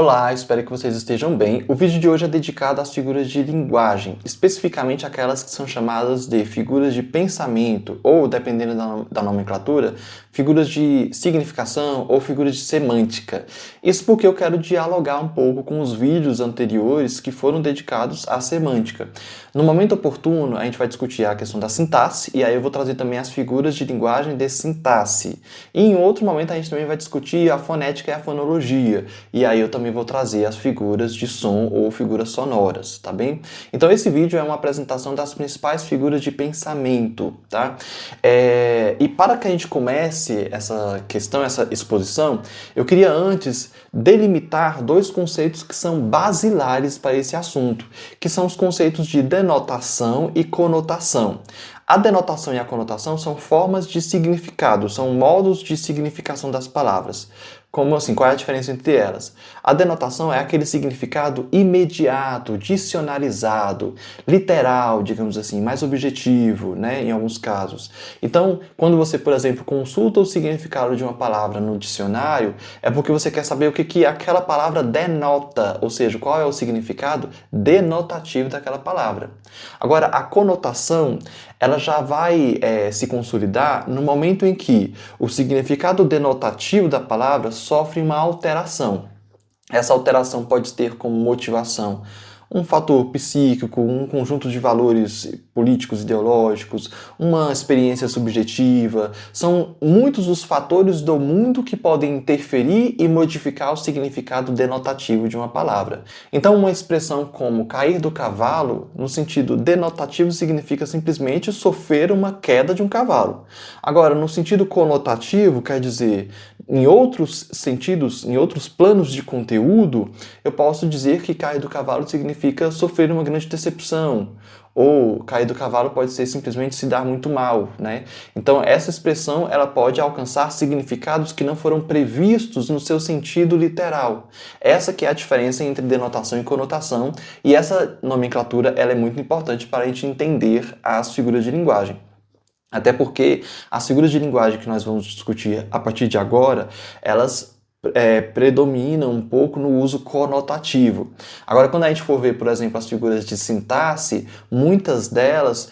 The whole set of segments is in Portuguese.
Olá, espero que vocês estejam bem. O vídeo de hoje é dedicado às figuras de linguagem, especificamente aquelas que são chamadas de figuras de pensamento, ou, dependendo da nomenclatura, figuras de significação ou figuras de semântica. Isso porque eu quero dialogar um pouco com os vídeos anteriores que foram dedicados à semântica. No momento oportuno, a gente vai discutir a questão da sintaxe, e aí eu vou trazer também as figuras de linguagem de sintaxe. E em outro momento a gente também vai discutir a fonética e a fonologia, e aí eu também vou trazer as figuras de som ou figuras sonoras, tá bem? Então esse vídeo é uma apresentação das principais figuras de pensamento, tá? E para que a gente comece essa questão, essa exposição, eu queria antes delimitar dois conceitos que são basilares para esse assunto, que são os conceitos de denotação e conotação. A denotação e a conotação são formas de significado, são modos de significação das palavras. Como assim? Qual é a diferença entre elas? A denotação é aquele significado imediato, dicionarizado, literal, digamos assim, mais objetivo, né, em alguns casos. Então, quando você, por exemplo, consulta o significado de uma palavra no dicionário, é porque você quer saber o que aquela palavra denota, ou seja, qual é o significado denotativo daquela palavra. Agora, a conotação, ela já vai se consolidar no momento em que o significado denotativo da palavra sofre uma alteração. Essa alteração pode ter como motivação um fator psíquico, um conjunto de valores políticos, ideológicos, uma experiência subjetiva. São muitos os fatores do mundo que podem interferir e modificar o significado denotativo de uma palavra. Então, uma expressão como cair do cavalo, no sentido denotativo, significa simplesmente sofrer uma queda de um cavalo. Agora, no sentido conotativo, quer dizer, em outros sentidos, em outros planos de conteúdo, eu posso dizer que cair do cavalo significa sofrer uma grande decepção, ou cair do cavalo pode ser simplesmente se dar muito mal, né? Então essa expressão ela pode alcançar significados que não foram previstos no seu sentido literal. Essa que é a diferença entre denotação e conotação, e essa nomenclatura ela é muito importante para a gente entender as figuras de linguagem. Até porque as figuras de linguagem que nós vamos discutir a partir de agora, elas predominam um pouco no uso conotativo. Agora, quando a gente for ver, por exemplo, as figuras de sintaxe, muitas delas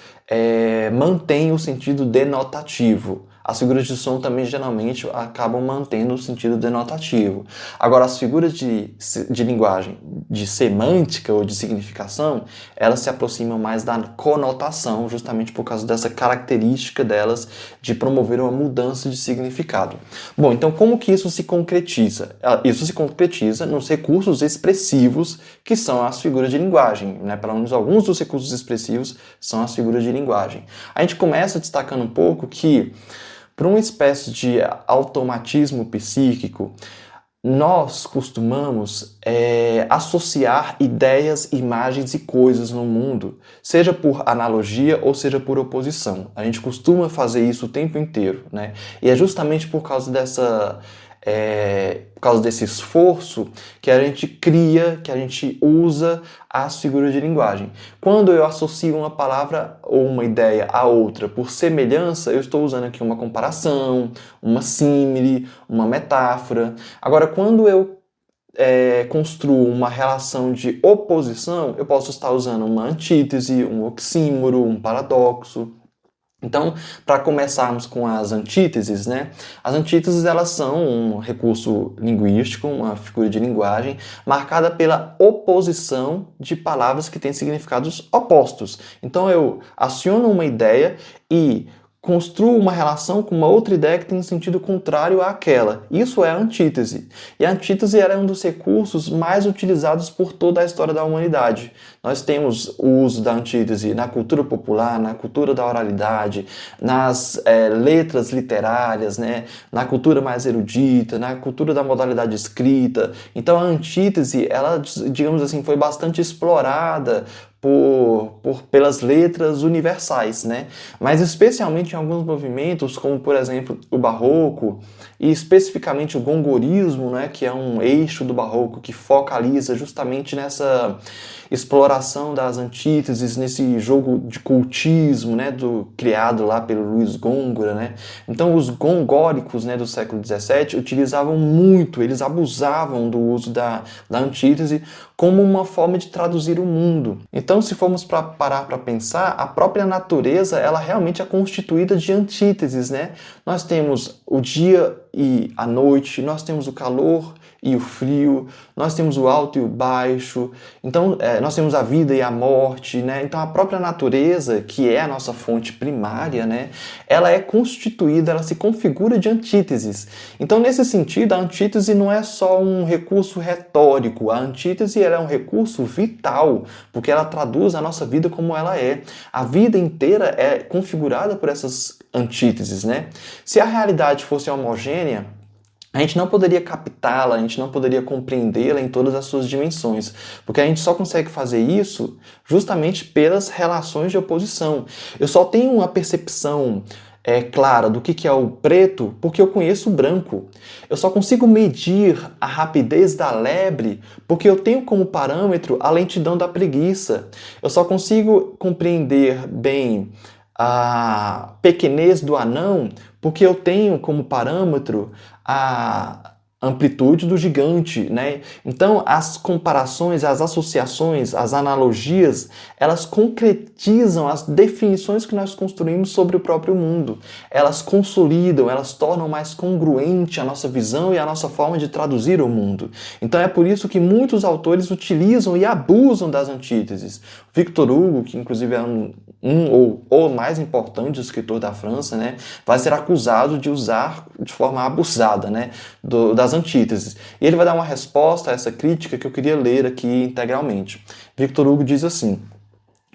mantêm o sentido denotativo. As figuras de som também geralmente acabam mantendo o sentido denotativo. Agora, as figuras de linguagem, de semântica ou de significação, elas se aproximam mais da conotação, justamente por causa dessa característica delas de promover uma mudança de significado. Bom, então como que isso se concretiza? Isso se concretiza nos recursos expressivos, que são as figuras de linguagem, né? Pelo menos alguns dos recursos expressivos são as figuras de linguagem. A gente começa destacando um pouco que, por uma espécie de automatismo psíquico, nós costumamos associar ideias, imagens e coisas no mundo, seja por analogia ou seja por oposição. A gente costuma fazer isso o tempo inteiro, né? E é justamente por causa desse esforço que a gente cria, que a gente usa as figuras de linguagem. Quando eu associo uma palavra ou uma ideia a outra por semelhança, eu estou usando aqui uma comparação, uma símile, uma metáfora. Agora, quando eu construo uma relação de oposição, eu posso estar usando uma antítese, um oxímoro, um paradoxo. Então, para começarmos com as antíteses, né? As antíteses elas são um recurso linguístico, uma figura de linguagem, marcada pela oposição de palavras que têm significados opostos. Então, eu aciono uma ideia e construo uma relação com uma outra ideia que tem um sentido contrário àquela. Isso é a antítese. E a antítese era um dos recursos mais utilizados por toda a história da humanidade. Nós temos o uso da antítese na cultura popular, na cultura da oralidade, nas letras literárias, né? Na cultura mais erudita, na cultura da modalidade escrita. Então a antítese, ela, digamos assim, foi bastante explorada pelas letras universais, né? Mas especialmente em alguns movimentos, como por exemplo o barroco e especificamente o gongorismo, né, que é um eixo do barroco que focaliza justamente nessa exploração das antíteses, nesse jogo de cultismo, né, criado lá pelo Luiz Góngora, né? Então os gongóricos, né, do século XVII utilizavam muito, eles abusavam do uso da antítese como uma forma de traduzir o mundo. Então, se formos parar para pensar, a própria natureza, ela realmente é constituída de antíteses, né? Nós temos o dia e a noite, nós temos o calor e o frio, nós temos o alto e o baixo, então nós temos a vida e a morte, né? Então a própria natureza, que é a nossa fonte primária, né? Ela é constituída, ela se configura de antíteses. Então nesse sentido, a antítese não é só um recurso retórico, a antítese ela é um recurso vital, porque ela traduz a nossa vida como ela é. A vida inteira é configurada por essas antíteses, né? Se a realidade fosse homogênea, a gente não poderia captá-la, a gente não poderia compreendê-la em todas as suas dimensões, porque a gente só consegue fazer isso justamente pelas relações de oposição. Eu só tenho uma percepção clara do que é o preto porque eu conheço o branco. Eu só consigo medir a rapidez da lebre porque eu tenho como parâmetro a lentidão da preguiça. Eu só consigo compreender bem a pequenez do anão porque eu tenho como parâmetro a amplitude do gigante, né? Então, as comparações, as associações, as analogias, elas concretizam as definições que nós construímos sobre o próprio mundo. Elas consolidam, elas tornam mais congruente a nossa visão e a nossa forma de traduzir o mundo. Então, é por isso que muitos autores utilizam e abusam das antíteses. Victor Hugo, que inclusive é um ou o mais importante escritor da França, né, vai ser acusado de usar de forma abusada, né, das antíteses. E ele vai dar uma resposta a essa crítica que eu queria ler aqui integralmente. Victor Hugo diz assim: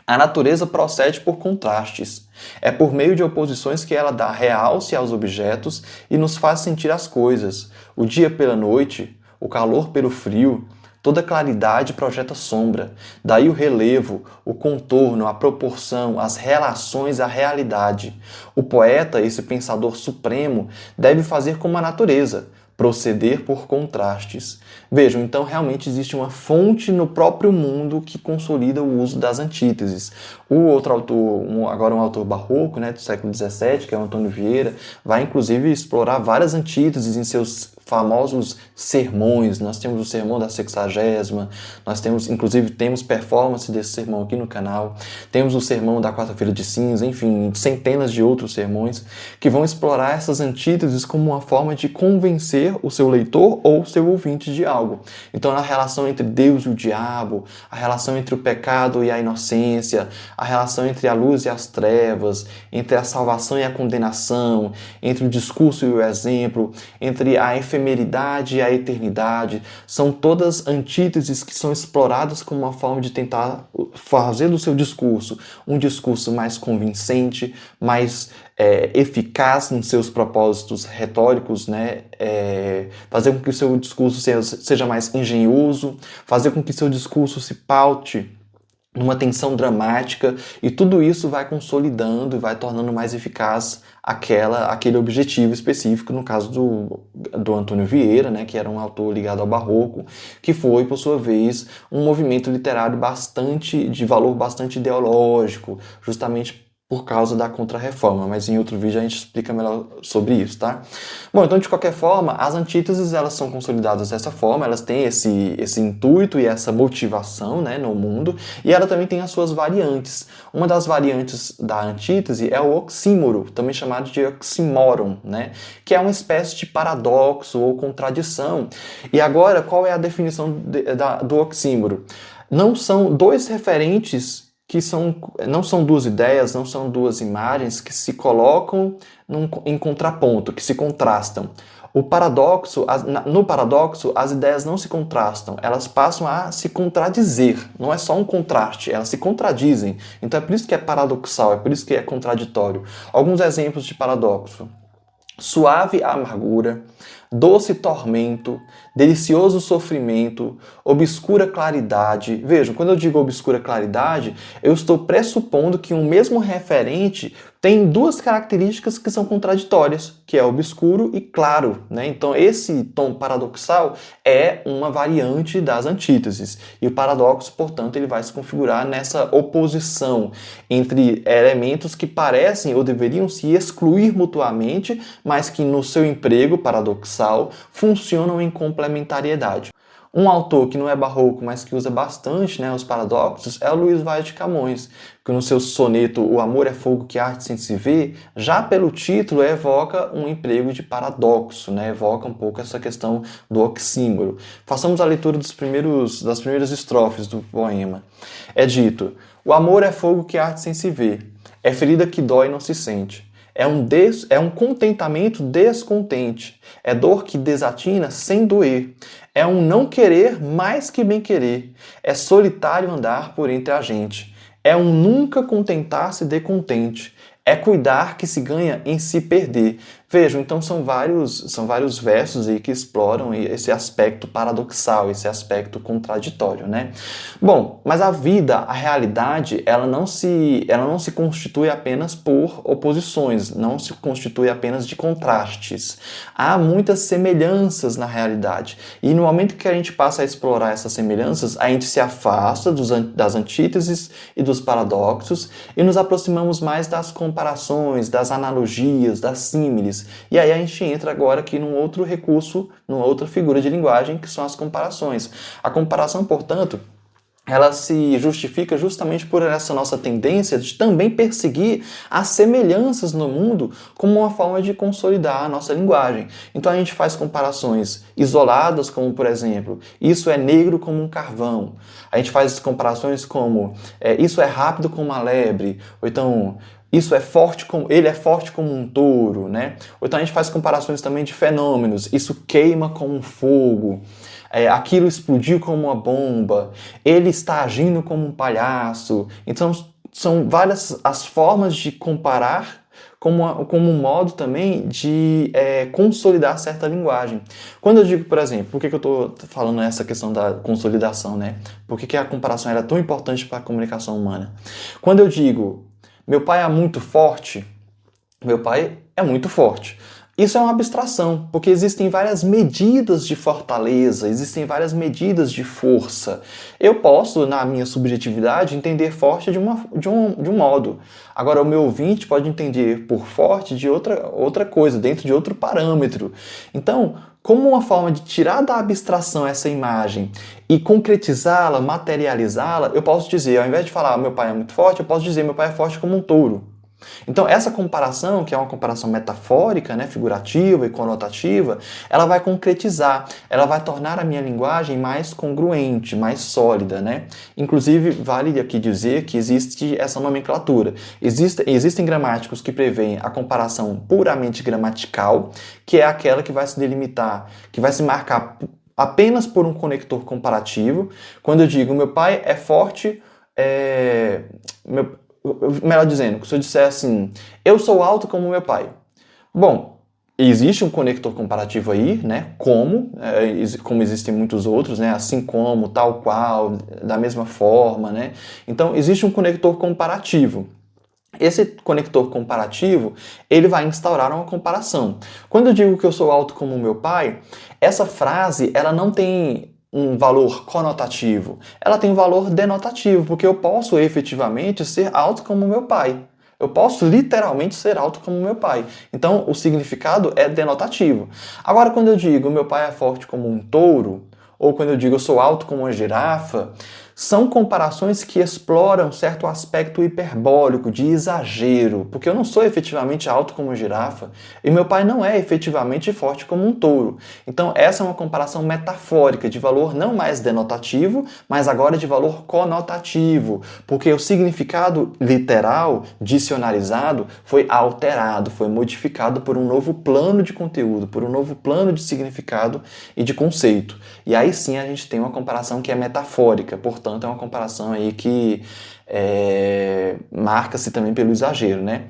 a natureza procede por contrastes. É por meio de oposições que ela dá realce aos objetos e nos faz sentir as coisas. O dia pela noite, o calor pelo frio, toda claridade projeta sombra. Daí o relevo, o contorno, a proporção, as relações à realidade. O poeta, esse pensador supremo, deve fazer como a natureza, proceder por contrastes. Vejam, então realmente existe uma fonte no próprio mundo que consolida o uso das antíteses. O outro autor, agora um autor barroco, né, do século XVII, que é o Antônio Vieira, vai inclusive explorar várias antíteses em seus famosos sermões. Nós temos o sermão da Sexagésima, nós temos, inclusive, temos performance desse sermão aqui no canal, temos o sermão da Quarta-feira de Cinza, enfim, centenas de outros sermões que vão explorar essas antíteses como uma forma de convencer o seu leitor ou o seu ouvinte de algo. Então, a relação entre Deus e o diabo, a relação entre o pecado e a inocência, a relação entre a luz e as trevas, entre a salvação e a condenação, entre o discurso e o exemplo, entre a efemeridade e a eternidade, são todas antíteses que são exploradas como uma forma de tentar fazer do seu discurso um discurso mais convincente, mais eficaz nos seus propósitos retóricos, né? Fazer com que o seu discurso seja mais engenhoso, fazer com que seu discurso se paute numa tensão dramática, e tudo isso vai consolidando e vai tornando mais eficaz aquele objetivo específico, no caso do Antônio Vieira, né, que era um autor ligado ao barroco, que foi, por sua vez, um movimento literário de valor bastante ideológico, justamente por causa da Contra-Reforma, mas em outro vídeo a gente explica melhor sobre isso, tá? Bom, então de qualquer forma, as antíteses elas são consolidadas dessa forma, elas têm esse intuito e essa motivação, né, no mundo, e ela também tem as suas variantes. Uma das variantes da antítese é o oxímoro, também chamado de oxímoron, né, que é uma espécie de paradoxo ou contradição. E agora, qual é a definição do oxímoro? Não são dois referentes não são duas ideias, não são duas imagens que se colocam em contraponto, que se contrastam. No paradoxo, as ideias não se contrastam, elas passam a se contradizer. Não é só um contraste, elas se contradizem. Então é por isso que é paradoxal, é por isso que é contraditório. Alguns exemplos de paradoxo. suave amargura, doce tormento, delicioso sofrimento, obscura claridade. Vejam, quando eu digo obscura claridade, eu estou pressupondo que um mesmo referente tem duas características que são contraditórias, que é obscuro e claro, né? Então esse tom paradoxal é uma variante das antíteses. E o paradoxo, portanto, ele vai se configurar nessa oposição entre elementos que parecem ou deveriam se excluir mutuamente, mas que no seu emprego paradoxal funcionam em complementariedade. Um autor que não é barroco, mas que usa bastante, né, os paradoxos, é o Luís Vaz de Camões, que no seu soneto O Amor é Fogo que Arde Sem Se Ver, já pelo título evoca um emprego de paradoxo, né, evoca um pouco essa questão do oxímoro. Façamos a leitura das primeiras estrofes do poema. É dito: o amor é fogo que arde sem se ver, é ferida que dói e não se sente. É um contentamento descontente. É dor que desatina sem doer. É um não querer mais que bem querer. É solitário andar por entre a gente. É um nunca contentar-se de contente. É cuidar que se ganha em se perder. Vejam, então são vários versos aí que exploram esse aspecto paradoxal, esse aspecto contraditório, né? Bom, mas a vida, a realidade, ela não se constitui apenas por oposições, não se constitui apenas de contrastes. Há muitas semelhanças na realidade. E no momento que a gente passa a explorar essas semelhanças, a gente se afasta das antíteses e dos paradoxos e nos aproximamos mais das comparações, das analogias, das símiles. E aí a gente entra agora aqui num outro recurso, numa outra figura de linguagem, que são as comparações. A comparação, portanto, ela se justifica justamente por essa nossa tendência de também perseguir as semelhanças no mundo como uma forma de consolidar a nossa linguagem. Então a gente faz comparações isoladas, como por exemplo, isso é negro como um carvão. A gente faz comparações como isso é rápido como uma lebre, ou então ele é forte como um touro, né? Ou então a gente faz comparações também de fenômenos, isso queima como um fogo. Aquilo explodiu como uma bomba, ele está agindo como um palhaço. Então, são várias as formas de comparar como um modo também de consolidar certa linguagem. Quando eu digo, por exemplo, por que eu estou falando essa questão da consolidação, né? Por que a comparação era tão importante para a comunicação humana? Quando eu digo, meu pai é muito forte, meu pai é muito forte. Isso é uma abstração, porque existem várias medidas de fortaleza, existem várias medidas de força. Eu posso, na minha subjetividade, entender forte de um modo. Agora, o meu ouvinte pode entender por forte de outra coisa, dentro de outro parâmetro. Então, como uma forma de tirar da abstração essa imagem e concretizá-la, materializá-la, eu posso dizer, ao invés de falar meu pai é muito forte, eu posso dizer meu pai é forte como um touro. Então, essa comparação, que é uma comparação metafórica, né, figurativa e conotativa, ela vai concretizar, ela vai tornar a minha linguagem mais congruente, mais sólida, né? Inclusive, vale aqui dizer que existe essa nomenclatura. Existem gramáticos que preveem a comparação puramente gramatical, que é aquela que vai se delimitar, que vai se marcar apenas por um conector comparativo. Quando eu digo meu pai é forte, melhor dizendo, se eu disser assim, eu sou alto como meu pai. Bom, existe um conector comparativo aí, né? Como existem muitos outros, né? Assim como, tal qual, da mesma forma, né? Então, existe um conector comparativo. Esse conector comparativo, ele vai instaurar uma comparação. Quando eu digo que eu sou alto como meu pai, essa frase, ela não tem um valor conotativo, ela tem um valor denotativo, porque eu posso efetivamente ser alto como meu pai. Eu posso literalmente ser alto como meu pai. Então, o significado é denotativo. Agora, quando eu digo meu pai é forte como um touro, ou quando eu digo eu sou alto como uma girafa, são comparações que exploram certo aspecto hiperbólico, de exagero, porque eu não sou efetivamente alto como uma girafa e meu pai não é efetivamente forte como um touro. Então, essa é uma comparação metafórica, de valor não mais denotativo, mas agora de valor conotativo, porque o significado literal, dicionarizado, foi alterado, foi modificado por um novo plano de conteúdo, por um novo plano de significado e de conceito. E aí sim a gente tem uma comparação que é metafórica, portanto é uma comparação aí que marca-se também pelo exagero, né?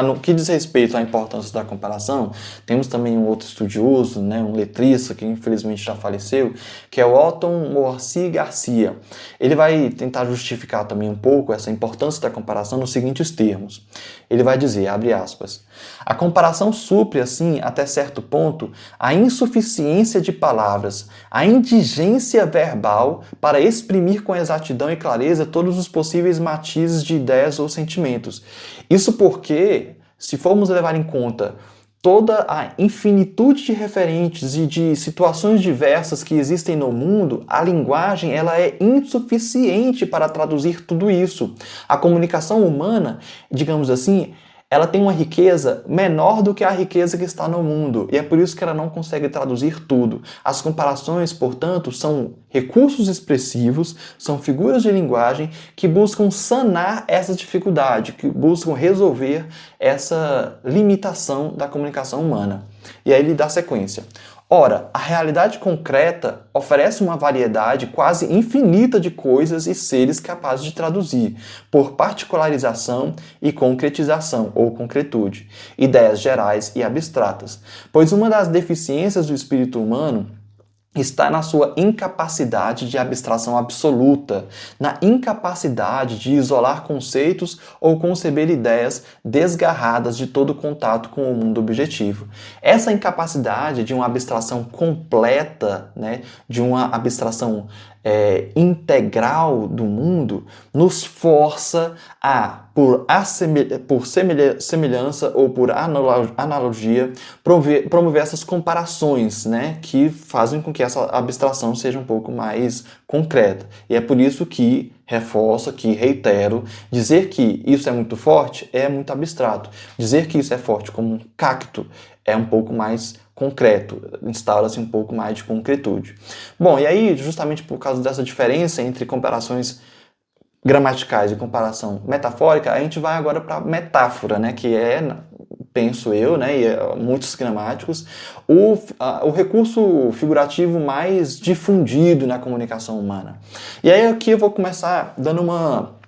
No que diz respeito à importância da comparação, temos também um outro estudioso, né, um letrista que infelizmente já faleceu, que é o Otton Moacir Garcia. Ele vai tentar justificar também um pouco essa importância da comparação nos seguintes termos. Ele vai dizer, abre aspas, a comparação supre, assim, até certo ponto, a insuficiência de palavras, a indigência verbal para exprimir com exatidão e clareza todos os possíveis matizes de ideias ou sentimentos. Isso porque, se formos levar em conta toda a infinitude de referentes e de situações diversas que existem no mundo, a linguagem ela é insuficiente para traduzir tudo isso. A comunicação humana, digamos assim, ela tem uma riqueza menor do que a riqueza que está no mundo, e é por isso que ela não consegue traduzir tudo. As comparações, portanto, são recursos expressivos, são figuras de linguagem que buscam sanar essa dificuldade, que buscam resolver essa limitação da comunicação humana. E aí ele dá sequência. Ora, a realidade concreta oferece uma variedade quase infinita de coisas e seres capazes de traduzir, por particularização e concretização ou concretude, ideias gerais e abstratas, pois uma das deficiências do espírito humano está na sua incapacidade de abstração absoluta, na incapacidade de isolar conceitos ou conceber ideias desgarradas de todo contato com o mundo objetivo. Essa incapacidade de uma abstração completa, né, de uma abstração integral do mundo, nos força a, por semelhança ou por analogia, promover essas comparações, né, que fazem com que essa abstração seja um pouco mais concreta. E é por isso que reforço, que reitero, dizer que isso é muito forte é muito abstrato. Dizer que isso é forte como um cacto é um pouco mais concreto, instaura-se um pouco mais de concretude. Bom, e aí, justamente por causa dessa diferença entre comparações gramaticais e comparação metafórica, a gente vai agora para a metáfora, né, que é, penso eu, né, e muitos gramáticos, o recurso figurativo mais difundido na comunicação humana. E aí aqui eu vou começar dando uma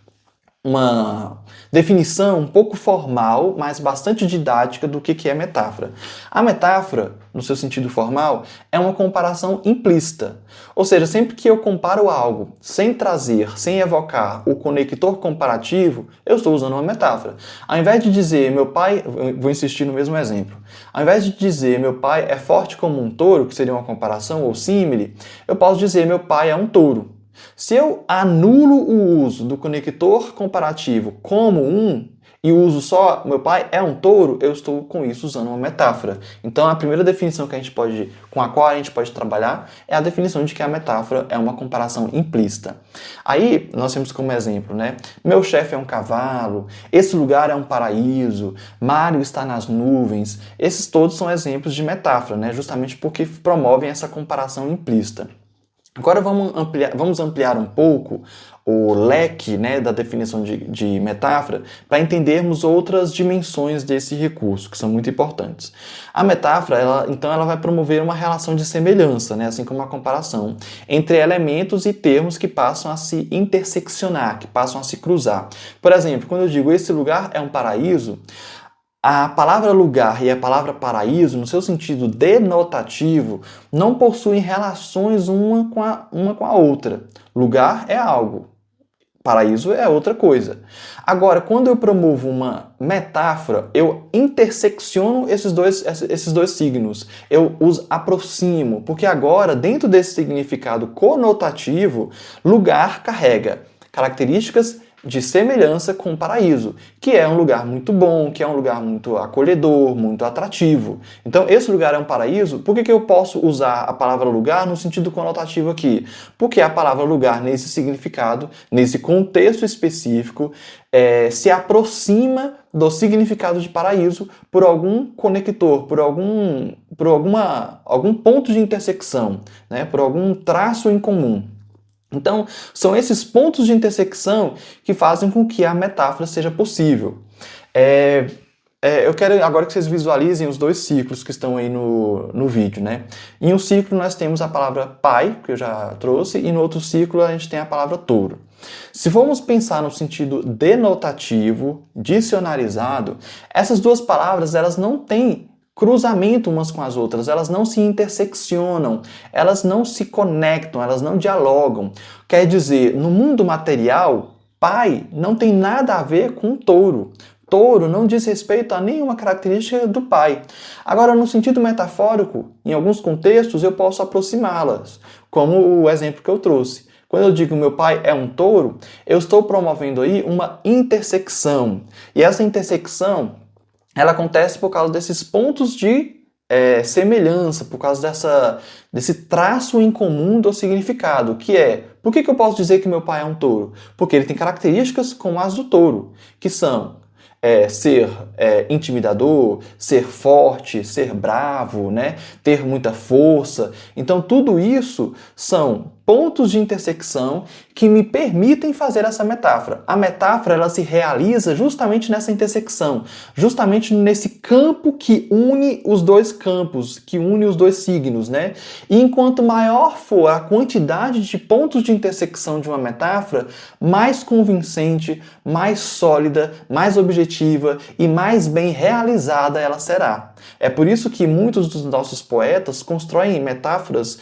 definição um pouco formal, mas bastante didática do que é metáfora. A metáfora, no seu sentido formal, é uma comparação implícita. Ou seja, sempre que eu comparo algo sem trazer, sem evocar o conector comparativo, eu estou usando uma metáfora. Ao invés de dizer meu pai, vou insistir no mesmo exemplo, ao invés de dizer meu pai é forte como um touro, que seria uma comparação ou símile, eu posso dizer meu pai é um touro. Se eu anulo o uso do conector comparativo como e uso só meu pai é um touro, eu estou com isso usando uma metáfora. Então a primeira definição com a qual a gente pode trabalhar é a definição de que a metáfora é uma comparação implícita. Aí nós temos como exemplo, né? Meu chefe é um cavalo, esse lugar é um paraíso, Mário está nas nuvens. Esses todos são exemplos de metáfora, né? Justamente porque promovem essa comparação implícita. Agora vamos ampliar um pouco o leque, né, da definição de metáfora para entendermos outras dimensões desse recurso, que são muito importantes. A metáfora, ela vai promover uma relação de semelhança, né, assim como a comparação, entre elementos e termos que passam a se interseccionar, que passam a se cruzar. Por exemplo, quando eu digo esse lugar é um paraíso, a palavra lugar e a palavra paraíso, no seu sentido denotativo, não possuem relações uma com a outra. Lugar é algo, paraíso é outra coisa. Agora, quando eu promovo uma metáfora, eu intersecciono esses dois signos. Eu os aproximo, porque agora, dentro desse significado conotativo, lugar carrega características de semelhança com o paraíso, que é um lugar muito bom, que é um lugar muito acolhedor, muito atrativo. Então, esse lugar é um paraíso. Por que eu posso usar a palavra lugar no sentido conotativo aqui? Porque a palavra lugar, nesse significado, nesse contexto específico, se aproxima do significado de paraíso por algum conector, por algum ponto de intersecção, né? Por algum traço em comum. Então, são esses pontos de intersecção que fazem com que a metáfora seja possível. Eu quero agora que vocês visualizem os dois ciclos que estão aí no vídeo, né? Em um ciclo nós temos a palavra pai, que eu já trouxe, e no outro ciclo a gente tem a palavra touro. Se formos pensar no sentido denotativo, dicionarizado, essas duas palavras elas não têm cruzamento umas com as outras, elas não se interseccionam, elas não se conectam, elas não dialogam. Quer dizer, no mundo material, pai não tem nada a ver com touro. Touro não diz respeito a nenhuma característica do pai. Agora, no sentido metafórico, em alguns contextos eu posso aproximá-las, como o exemplo que eu trouxe. Quando eu digo meu pai é um touro, eu estou promovendo aí uma intersecção. E essa intersecção, ela acontece por causa desses pontos de semelhança, por causa desse traço em comum do significado, que é, por que eu posso dizer que meu pai é um touro? Porque ele tem características como as do touro, que são ser intimidador, ser forte, ser bravo, né? Ter muita força. Então, tudo isso são pontos de intersecção que me permitem fazer essa metáfora. A metáfora ela se realiza justamente nessa intersecção, justamente nesse campo que une os dois campos, que une os dois signos, né? E enquanto maior for a quantidade de pontos de intersecção de uma metáfora, mais convincente, mais sólida, mais objetiva e mais bem realizada ela será. É por isso que muitos dos nossos poetas constroem metáforas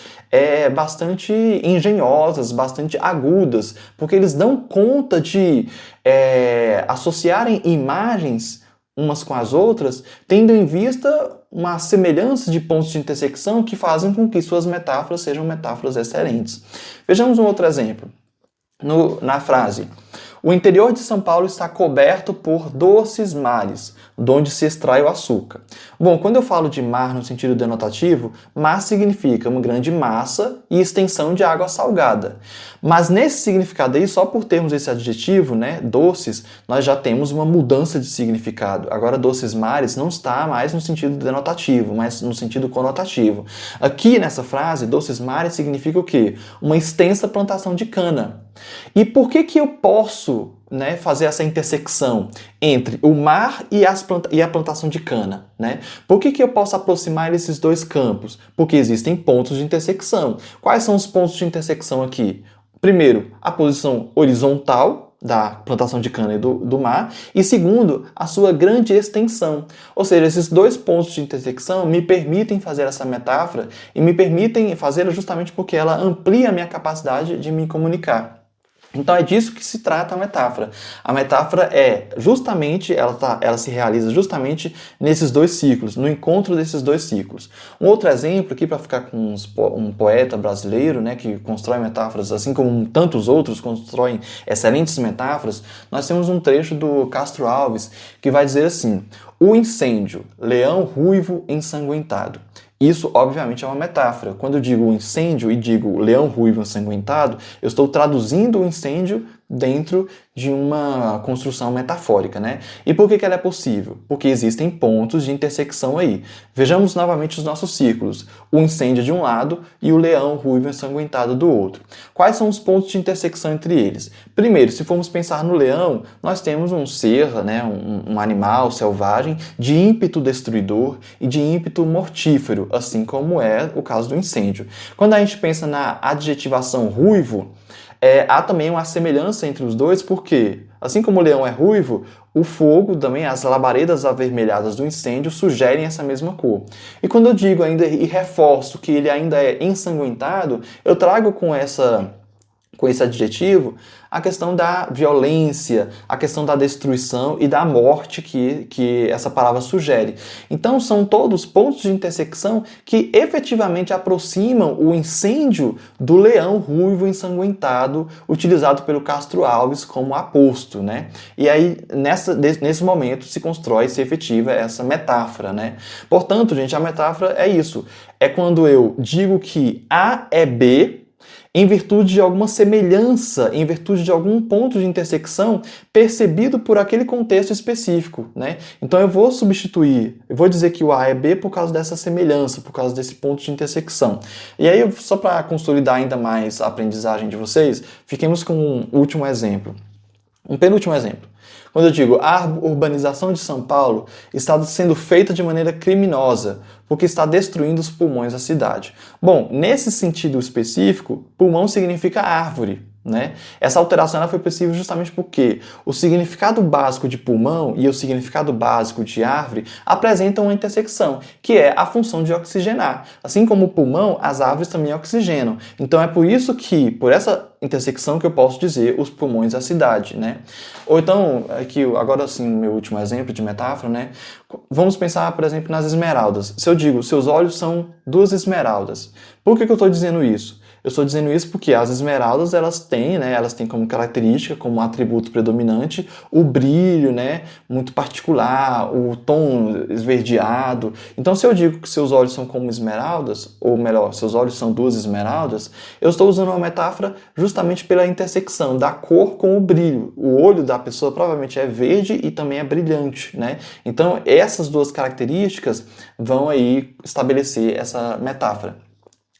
bastante engenhosas, bastante agudas, porque eles dão conta de associarem imagens umas com as outras, tendo em vista uma semelhança de pontos de intersecção que fazem com que suas metáforas sejam metáforas excelentes. Vejamos um outro exemplo. Na frase: o interior de São Paulo está coberto por doces mares, donde se extrai o açúcar. Bom, quando eu falo de mar no sentido denotativo, mar significa uma grande massa e extensão de água salgada. Mas nesse significado aí, só por termos esse adjetivo, né, doces, nós já temos uma mudança de significado. Agora, doces mares não está mais no sentido denotativo, mas no sentido conotativo. Aqui nessa frase, doces mares significa o quê? Uma extensa plantação de cana. E por que eu posso, né, fazer essa intersecção entre o mar e a plantação de cana? Né? Por que eu posso aproximar esses dois campos? Porque existem pontos de intersecção. Quais são os pontos de intersecção aqui? Primeiro, a posição horizontal da plantação de cana e do mar, e segundo, a sua grande extensão. Ou seja, esses dois pontos de intersecção me permitem fazer essa metáfora e me permitem fazê-la justamente porque ela amplia a minha capacidade de me comunicar. Então é disso que se trata a metáfora. A metáfora ela se realiza justamente nesses dois ciclos, no encontro desses dois ciclos. Um outro exemplo aqui, para ficar com um poeta brasileiro, né, que constrói metáforas, assim como tantos outros constroem excelentes metáforas, nós temos um trecho do Castro Alves que vai dizer assim: o incêndio, leão ruivo ensanguentado. Isso, obviamente, é uma metáfora. Quando eu digo incêndio e digo leão ruivo ensanguentado, eu estou traduzindo o incêndio dentro de uma construção metafórica, né? E por que ela é possível? Porque existem pontos de intersecção aí. Vejamos novamente os nossos círculos. O incêndio de um lado e o leão ruivo ensanguentado do outro. Quais são os pontos de intersecção entre eles? Primeiro, se formos pensar no leão, nós temos um ser, né, um animal selvagem de ímpeto destruidor e de ímpeto mortífero, assim como é o caso do incêndio. Quando a gente pensa na adjetivação ruivo, há também uma semelhança entre os dois, porque, assim como o leão é ruivo, o fogo também, as labaredas avermelhadas do incêndio sugerem essa mesma cor. E quando eu digo ainda e reforço que ele ainda é ensanguentado, eu trago com esse adjetivo a questão da violência, a questão da destruição e da morte que essa palavra sugere. Então são todos pontos de intersecção que efetivamente aproximam o incêndio do leão ruivo ensanguentado utilizado pelo Castro Alves como aposto, né? E aí nesse momento se constrói, se efetiva essa metáfora, né? Portanto, gente, a metáfora é isso. É quando eu digo que A é B em virtude de alguma semelhança, em virtude de algum ponto de intersecção percebido por aquele contexto específico, né? Então eu vou dizer que o A é B por causa dessa semelhança, por causa desse ponto de intersecção. E aí, só para consolidar ainda mais a aprendizagem de vocês, fiquemos com um último exemplo. Um penúltimo exemplo. Quando eu digo a urbanização de São Paulo está sendo feita de maneira criminosa, porque está destruindo os pulmões da cidade. Bom, nesse sentido específico, pulmão significa árvore, né? Essa alteração ela foi possível justamente porque o significado básico de pulmão e o significado básico de árvore apresentam uma intersecção, que é a função de oxigenar. Assim como o pulmão, as árvores também oxigenam. Então é por isso que, por essa intersecção que eu posso dizer os pulmões da cidade, né? Ou então, aqui, agora sim, meu último exemplo de metáfora, né? Vamos pensar, por exemplo, nas esmeraldas. Se eu digo, seus olhos são duas esmeraldas, por que eu estou dizendo isso? Eu estou dizendo isso porque as esmeraldas, elas têm, né, elas têm como característica, como atributo predominante, o brilho, né, muito particular, o tom esverdeado. Então, se eu digo que seus olhos são como esmeraldas, ou melhor, seus olhos são duas esmeraldas, eu estou usando uma metáfora justamente pela intersecção da cor com o brilho. O olho da pessoa provavelmente é verde e também é brilhante, né? Então, essas duas características vão aí estabelecer essa metáfora.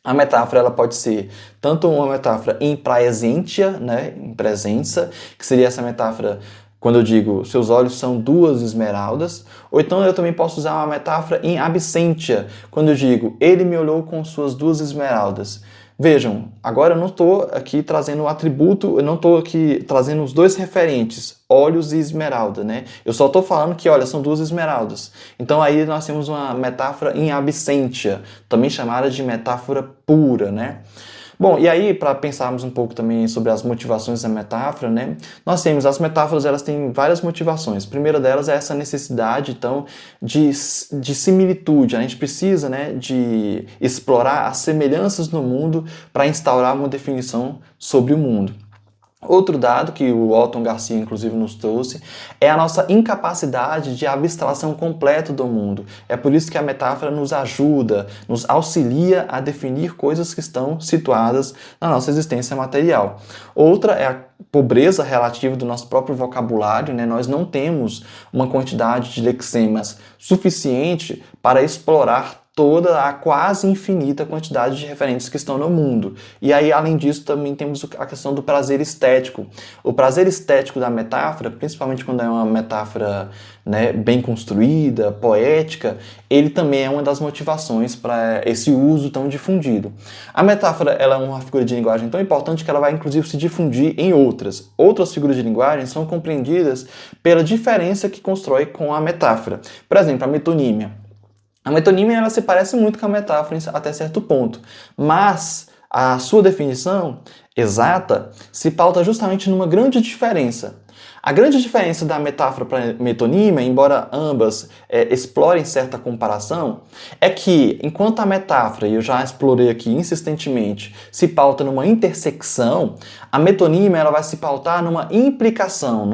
A metáfora ela pode ser tanto uma metáfora em praesentia, né, em presença, que seria essa metáfora quando eu digo seus olhos são duas esmeraldas, ou então eu também posso usar uma metáfora em absentia, quando eu digo ele me olhou com suas duas esmeraldas. Vejam, agora eu não estou aqui trazendo o atributo, eu não estou aqui trazendo os dois referentes, olhos e esmeralda, né? Eu só estou falando que, olha, são duas esmeraldas. Então aí nós temos uma metáfora em absentia, também chamada de metáfora pura, né? Bom, e aí, para pensarmos um pouco também sobre as motivações da metáfora, né? Nós temos as metáforas, elas têm várias motivações. A primeira delas é essa necessidade, então, de similitude. A gente precisa, né, de explorar as semelhanças no mundo para instaurar uma definição sobre o mundo. Outro dado que o Otton Garcia, inclusive, nos trouxe é a nossa incapacidade de abstração completa do mundo. É por isso que a metáfora nos ajuda, nos auxilia a definir coisas que estão situadas na nossa existência material. Outra é a pobreza relativa do nosso próprio vocabulário, né? Nós não temos uma quantidade de lexemas suficiente para explorar toda a quase infinita quantidade de referentes que estão no mundo. E aí, além disso, também temos a questão do prazer estético. O prazer estético da metáfora, principalmente quando é uma metáfora, né, bem construída, poética, ele também é uma das motivações para esse uso tão difundido. A metáfora ela é uma figura de linguagem tão importante que ela vai, inclusive, se difundir em outras. Outras figuras de linguagem são compreendidas pela diferença que constrói com a metáfora. Por exemplo, a metonímia. A metonímia ela se parece muito com a metáfora até certo ponto, mas a sua definição exata se pauta justamente numa grande diferença. A grande diferença da metáfora para a metonímia, embora ambas explorem certa comparação, é que enquanto a metáfora, e eu já explorei aqui insistentemente, se pauta numa intersecção, a metonímia ela vai se pautar numa implicação,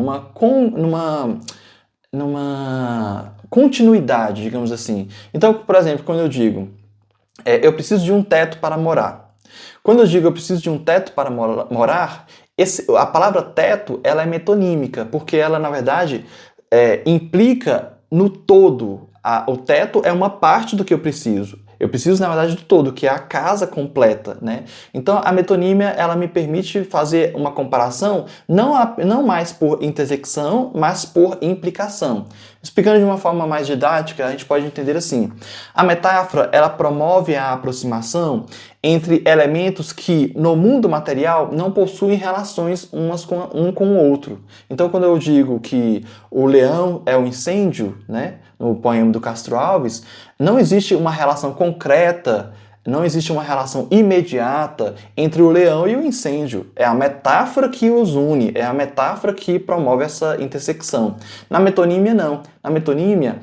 numa continuidade, digamos assim. Então, por exemplo, quando eu digo eu preciso de um teto para morar. Quando eu digo eu preciso de um teto para morar, a palavra teto ela é metonímica, porque ela, na verdade, implica no todo. O teto é uma parte do que eu preciso. Eu preciso, na verdade, do todo, que é a casa completa, né? Então, a metonímia, ela me permite fazer uma comparação não mais por intersecção, mas por implicação. Explicando de uma forma mais didática, a gente pode entender assim. A metáfora, ela promove a aproximação entre elementos que, no mundo material, não possuem relações um com o outro. Então, quando eu digo que o leão é o incêndio, né, no poema do Castro Alves, não existe uma relação concreta, não existe uma relação imediata entre o leão e o incêndio. É a metáfora que os une, é a metáfora que promove essa intersecção. Na metonímia, não. Na metonímia,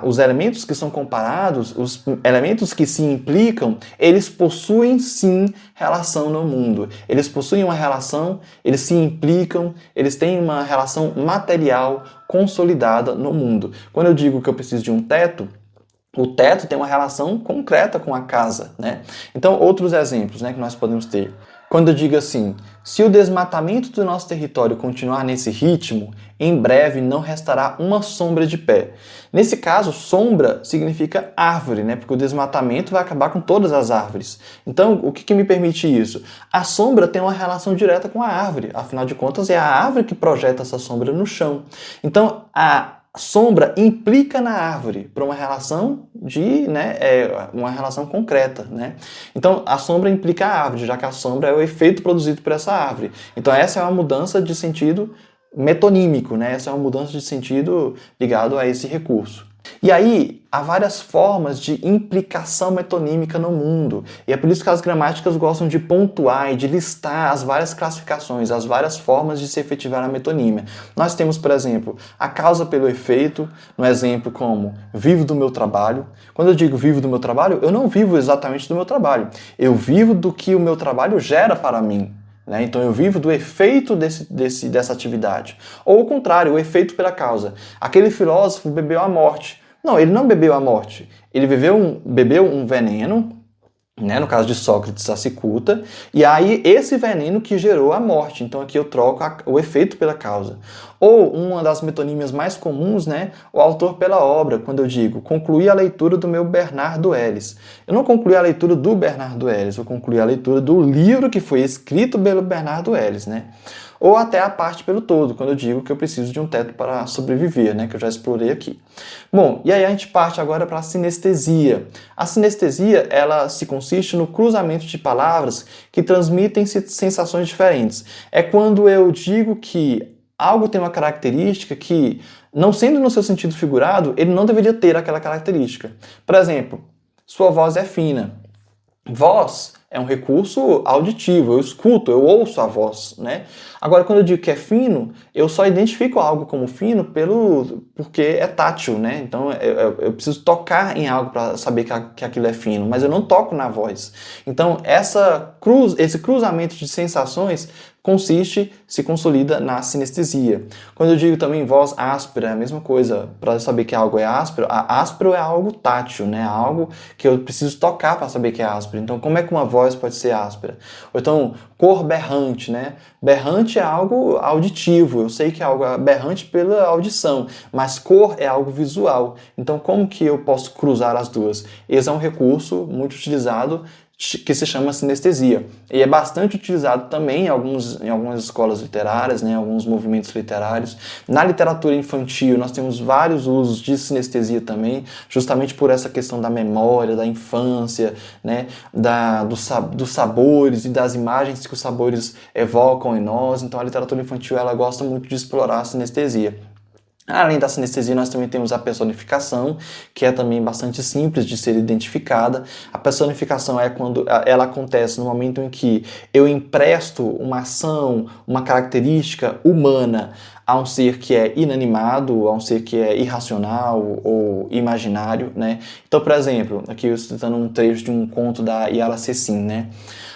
os elementos que são comparados, os elementos que se implicam, eles possuem sim relação no mundo. Eles possuem uma relação, eles se implicam, eles têm uma relação material consolidada no mundo. Quando eu digo que eu preciso de um teto, o teto tem uma relação concreta com a casa, né? Então, outros exemplos, né, que nós podemos ter. Quando eu digo assim, se o desmatamento do nosso território continuar nesse ritmo, em breve não restará uma sombra de pé. Nesse caso, sombra significa árvore, né? Porque o desmatamento vai acabar com todas as árvores. Então, o que me permite isso? A sombra tem uma relação direta com a árvore. Afinal de contas, é a árvore que projeta essa sombra no chão. Então, a sombra implica na árvore para uma relação uma relação concreta, né? Então, a sombra implica a árvore, já que a sombra é o efeito produzido por essa árvore. Então, essa é uma mudança de sentido metonímico, né? Essa é uma mudança de sentido ligado a esse recurso. E aí, há várias formas de implicação metonímica no mundo. E é por isso que as gramáticas gostam de pontuar e de listar as várias classificações, as várias formas de se efetivar a metonímia. Nós temos, por exemplo, a causa pelo efeito, no exemplo como vivo do meu trabalho. Quando eu digo vivo do meu trabalho, eu não vivo exatamente do meu trabalho. Eu vivo do que o meu trabalho gera para mim. Então eu vivo do efeito dessa atividade. Ou o contrário, o efeito pela causa. Aquele filósofo bebeu a morte. Não, ele não bebeu a morte. Ele bebeu um veneno, né, no caso de Sócrates, a cicuta, e aí esse veneno que gerou a morte. Então aqui eu troco o efeito pela causa. Ou uma das metonímias mais comuns, né, o autor pela obra, quando eu digo concluí a leitura do meu Bernardo Ellis. Eu não concluí a leitura do Bernardo Ellis, eu concluí a leitura do livro que foi escrito pelo Bernardo Ellis, né? Ou até a parte pelo todo, quando eu digo que eu preciso de um teto para sobreviver, né, que eu já explorei aqui. Bom, e aí a gente parte agora para a sinestesia. A sinestesia, ela se consiste no cruzamento de palavras que transmitem sensações diferentes. É quando eu digo que algo tem uma característica que, não sendo no seu sentido figurado, ele não deveria ter aquela característica. Por exemplo, sua voz é fina. Voz é um recurso auditivo, eu escuto, eu ouço a voz, né? Agora, quando eu digo que é fino, eu só identifico algo como fino porque é tátil, né? Então, eu preciso tocar em algo para saber que aquilo é fino, mas eu não toco na voz. Então, esse cruzamento de sensações se consolida na sinestesia. Quando eu digo também voz áspera, é a mesma coisa. Para saber que algo é áspero, áspero é algo tátil, né? Algo que eu preciso tocar para saber que é áspero. Então, como é que uma voz pode ser áspera? Ou então, cor berrante, né? Berrante é algo auditivo. Eu sei que é algo berrante pela audição, mas cor é algo visual. Então, como que eu posso cruzar as duas? Esse é um recurso muito utilizado que se chama sinestesia. E é bastante utilizado também em algumas escolas literárias, né, em alguns movimentos literários. Na literatura infantil, nós temos vários usos de sinestesia também, justamente por essa questão da memória, da infância, né, dos sabores e das imagens que os sabores evocam em nós. Então, a literatura infantil ela gosta muito de explorar a sinestesia. Além da sinestesia, nós também temos a personificação, que é também bastante simples de ser identificada. A personificação é quando ela acontece no momento em que eu empresto uma ação, uma característica humana a um ser que é inanimado, a um ser que é irracional ou imaginário, né? Então, por exemplo, aqui eu estou citando um trecho de um conto da Yara Cecim, né?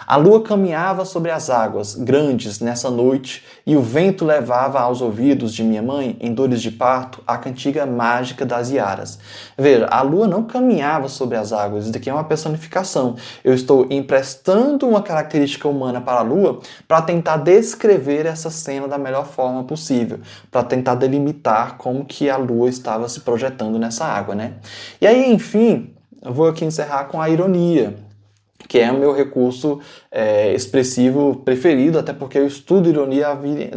A lua caminhava sobre as águas grandes nessa noite e o vento levava aos ouvidos de minha mãe, em dores de parto, a cantiga mágica das Iaras. Veja, a lua não caminhava sobre as águas, isso daqui é uma personificação. Eu estou emprestando uma característica humana para a lua para tentar descrever essa cena da melhor forma possível, para tentar delimitar como que a lua estava se projetando nessa água, né? E aí, enfim, eu vou aqui encerrar com a ironia, que é o meu recurso expressivo preferido, até porque eu estudo ironia,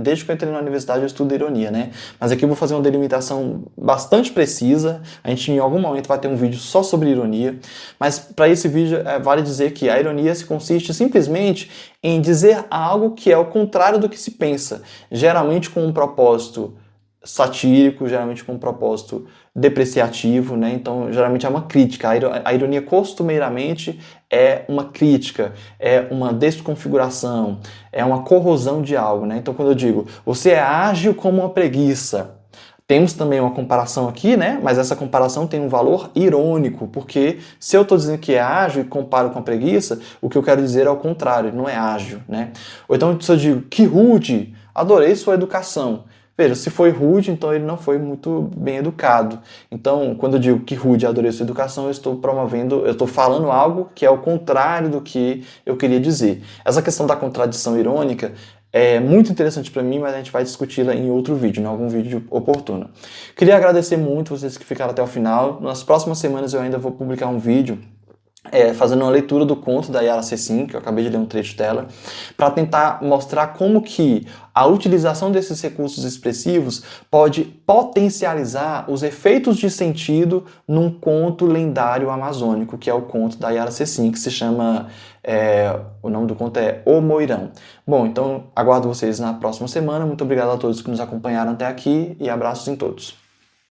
desde que eu entrei na universidade eu estudo ironia, né? Mas aqui eu vou fazer uma delimitação bastante precisa, a gente em algum momento vai ter um vídeo só sobre ironia, mas para esse vídeo vale dizer que a ironia se consiste simplesmente em dizer algo que é o contrário do que se pensa, geralmente com um propósito satírico, geralmente com um propósito depreciativo, né? Então, geralmente é uma crítica. A ironia costumeiramente é uma crítica, é uma desconfiguração, é uma corrosão de algo, né? Então, quando eu digo, você é ágil como uma preguiça, temos também uma comparação aqui, né? Mas essa comparação tem um valor irônico, porque se eu estou dizendo que é ágil e comparo com a preguiça, o que eu quero dizer é o contrário, ele não é ágil, né? Ou então, se eu digo, que rude, adorei sua educação. Veja, se foi rude, então ele não foi muito bem educado. Então, quando eu digo que rude adoeço a educação, eu estou falando algo que é o contrário do que eu queria dizer. Essa questão da contradição irônica é muito interessante para mim, mas a gente vai discuti-la em outro vídeo, em algum vídeo oportuno. Queria agradecer muito vocês que ficaram até o final. Nas próximas semanas eu ainda vou publicar um vídeo fazendo uma leitura do conto da Yara Cecim, que eu acabei de ler um trecho dela, para tentar mostrar como que a utilização desses recursos expressivos pode potencializar os efeitos de sentido num conto lendário amazônico, que é o conto da Yara Cecim, que se chama... o nome do conto é O Moirão. Bom, então aguardo vocês na próxima semana. Muito obrigado a todos que nos acompanharam até aqui e abraços em todos.